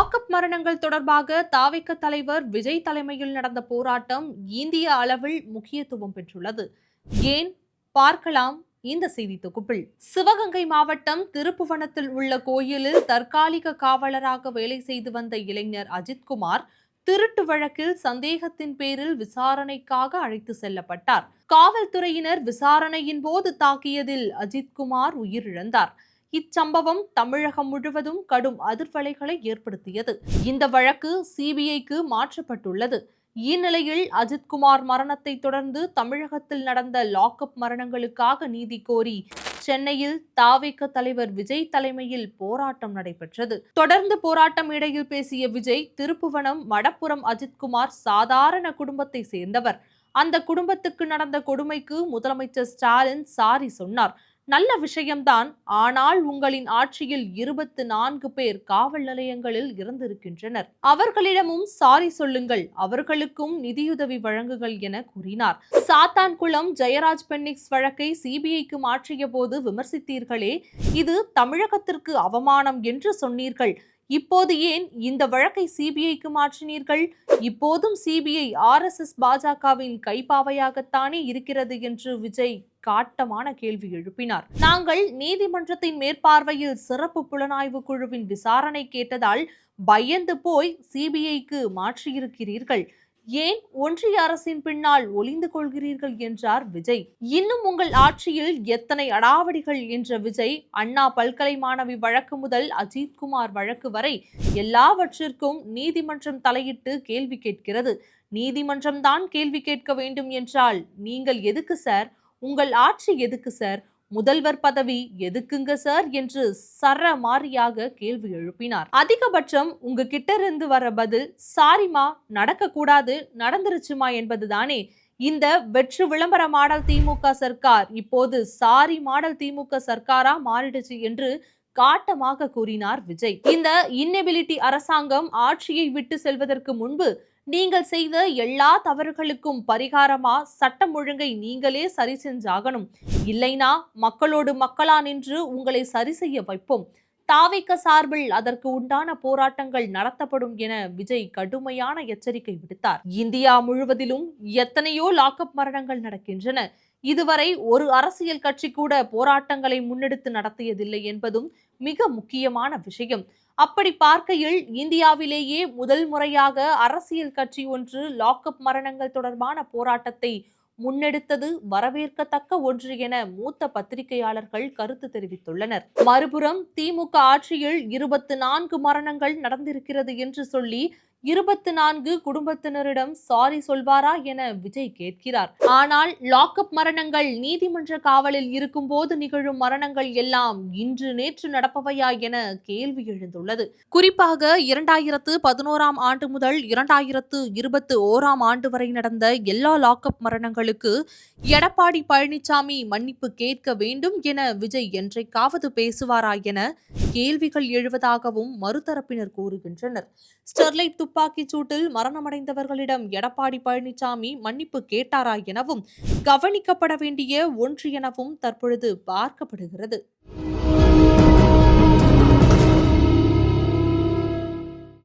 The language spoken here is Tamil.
லாக்அப் மரணங்கள் தொடர்பாக தாவேக தலைவர் விஜய் தலைமையில் நடந்த போராட்டம் இந்திய அளவில் முக்கியத்துவம் பெற்றுள்ளது. ஏன் பார்க்கலாம் இந்த செய்தி தொகுப்பில். சிவகங்கை மாவட்டம் திருப்புவனத்தில் உள்ள கோயிலில் தற்காலிக காவலராக வேலை செய்து வந்த இளைஞர் அஜித்குமார் திருட்டு வழக்கில் சந்தேகத்தின் பேரில் விசாரணைக்காக அழைத்து செல்லப்பட்டார். காவல்துறையினர் விசாரணையின் போது தாக்கியதில் அஜித்குமார் உயிரிழந்தார். இச்சம்பவம் தமிழகம் முழுவதும் கடும் அதிர்வலைகளை ஏற்படுத்தியது. இந்த வழக்கு சிபிஐக்கு மாற்றப்பட்டுள்ளது. இந்நிலையில் அஜித்குமார் மரணத்தை தொடர்ந்து தமிழகத்தில் நடந்த லாக்அப் மரணங்களுக்காக நீதி கோரி சென்னையில் தாவேக தலைவர் விஜய் தலைமையில் போராட்டம் நடைபெற்றது. தொடர்ந்து போராட்டம் இடையில் பேசிய விஜய், திருப்புவனம் மடப்புரம் அஜித்குமார் சாதாரண குடும்பத்தை சேர்ந்தவர். அந்த குடும்பத்துக்கு நடந்த கொடுமைக்கு முதலமைச்சர் ஸ்டாலின் சாரி சொன்னார். நல்ல விஷயம்தான். ஆனால் உங்களின் ஆட்சியில் 24 பேர் காவல் நிலையங்களில் இறந்திருக்கின்றனர். அவர்களிடமும் சாரி சொல்லுங்கள், அவர்களுக்கும் நிதியுதவி வழங்குங்கள் என கூறினார். சாத்தான்குளம் ஜெயராஜ் பென்னிக்ஸ் வழக்கை சிபிஐக்கு மாற்றிய போது விமர்சித்தீர்களே, இது தமிழகத்திற்கு அவமானம் என்று சொன்னீர்கள். இப்போது ஏன் இந்த வழக்கை சிபிஐக்கு மாற்றினீர்கள்? இப்போதும் சிபிஐ RSS பாஜகவின் கைப்பாவையாகத்தானே இருக்கிறது என்று விஜய் காட்டமான கேள்வி எழுப்பினார். நாங்கள் நீதிமன்றத்தின் மேற்பார்வையில் சிறப்பு புலனாய்வு குழுவின் விசாரணை கேட்டதால் பயந்து போய் சிபிஐக்கு மாற்றியிருக்கிறீர்கள். ஏன் ஒன்றிய அரசின் பின்னால் ஒளிந்து கொள்கிறீர்கள் என்றார் விஜய். இன்னும் உங்கள் ஆட்சியில் எத்தனை அடாவடிகள் என்ற விஜய், அண்ணா பல்கலை மாணவி வழக்கு முதல் அஜித்குமார் வழக்கு வரை எல்லாவற்றிற்கும் நீதிமன்றம் தலையிட்டு கேள்வி கேட்கிறது. நீதிமன்றம் தான் கேள்வி கேட்க வேண்டும் என்றால் நீங்கள் எதுக்கு சார்? உங்கள் ஆட்சி எதுக்கு சார்? முதல்வர் பதவி எதுக்குங்க சார் என்று சரமாரியாக கேள்வி எழுப்பினார். அதிகபட்சம் உங்க கிட்ட இருந்து வர பதில் சாரிமா, நடக்க கூடாது, நடந்துருச்சுமா என்பதுதானே. இந்த வெற்று விளம்பர மாடல் திமுக சர்க்கார் இப்போது சாரி மாடல் திமுக சர்க்காரா மாறிடுச்சு என்று காட்டமாக கூறினார் விஜய். இந்த இன்னெபிலிட்டி அரசாங்கம் ஆட்சியை விட்டு செல்வதற்கு முன்பு நீங்கள் செய்த எல்லா தவறுகளுக்கும் பரிகாரமா சட்டம் ஒழுங்கை நீங்களே சரி செஞ்சாகணும். இல்லைனா மக்களோடு மக்களா நின்று உங்களை சரி செய்ய வைப்போம். தாவேக சார்பில் அதற்கு உண்டான போராட்டங்கள் நடத்தப்படும் என விஜய் கடுமையான எச்சரிக்கை விடுத்தார். இந்தியா முழுவதிலும் எத்தனையோ லாக்அப் மரணங்கள் நடக்கின்றன. இதுவரை ஒரு அரசியல் கட்சி கூட போராட்டங்களை முன்னெடுத்து நடத்தியதில்லை என்பதும் மிக முக்கியமான விஷயம். அப்படி பார்க்கையில் இந்தியாவிலேயே முதல் முறையாக அரசியல் கட்சி ஒன்று லாக்அப் மரணங்கள் தொடர்பான போராட்டத்தை முன்னெடுத்தது வரவேற்கத்தக்க ஒன்று என மூத்த பத்திரிகையாளர்கள் கருத்து தெரிவித்துள்ளனர். மறுபுறம் திமுக ஆட்சியில் 24 மரணங்கள் நடந்திருக்கிறது என்று சொல்லி 24 குடும்பத்தினரிடம் சாரி சொல்வாரா என விஜய் கேட்கிறார். ஆனால் லாக்அப் மரணங்கள் நீதிமன்ற காவலில் இருக்கும் போது நிகழும் மரணங்கள் எல்லாம் இன்று நேற்று நடப்பவையா என கேள்வி எழுந்துள்ளது. குறிப்பாக 2011ஆம் ஆண்டு முதல் 2021ஆம் ஆண்டு வரை நடந்த எல்லா லாக்அப் மரணங்களுக்கு எடப்பாடி பழனிசாமி மன்னிப்பு கேட்க வேண்டும் என விஜய் என்றைக்காவது பேசுவாரா என கேள்விகள் எழுவதாகவும் மறுதரப்பினர் கூறுகின்றனர். ஸ்டெர்லைட் துப்பாக்கிச் சூட்டில் மரணமடைந்தவர்களிடம் எடப்பாடி பழனிசாமி மன்னிப்பு கேட்டாரா எனவும் கவனிக்கப்பட வேண்டிய ஒன்று எனவும் தற்பொழுது பார்க்கப்படுகிறது.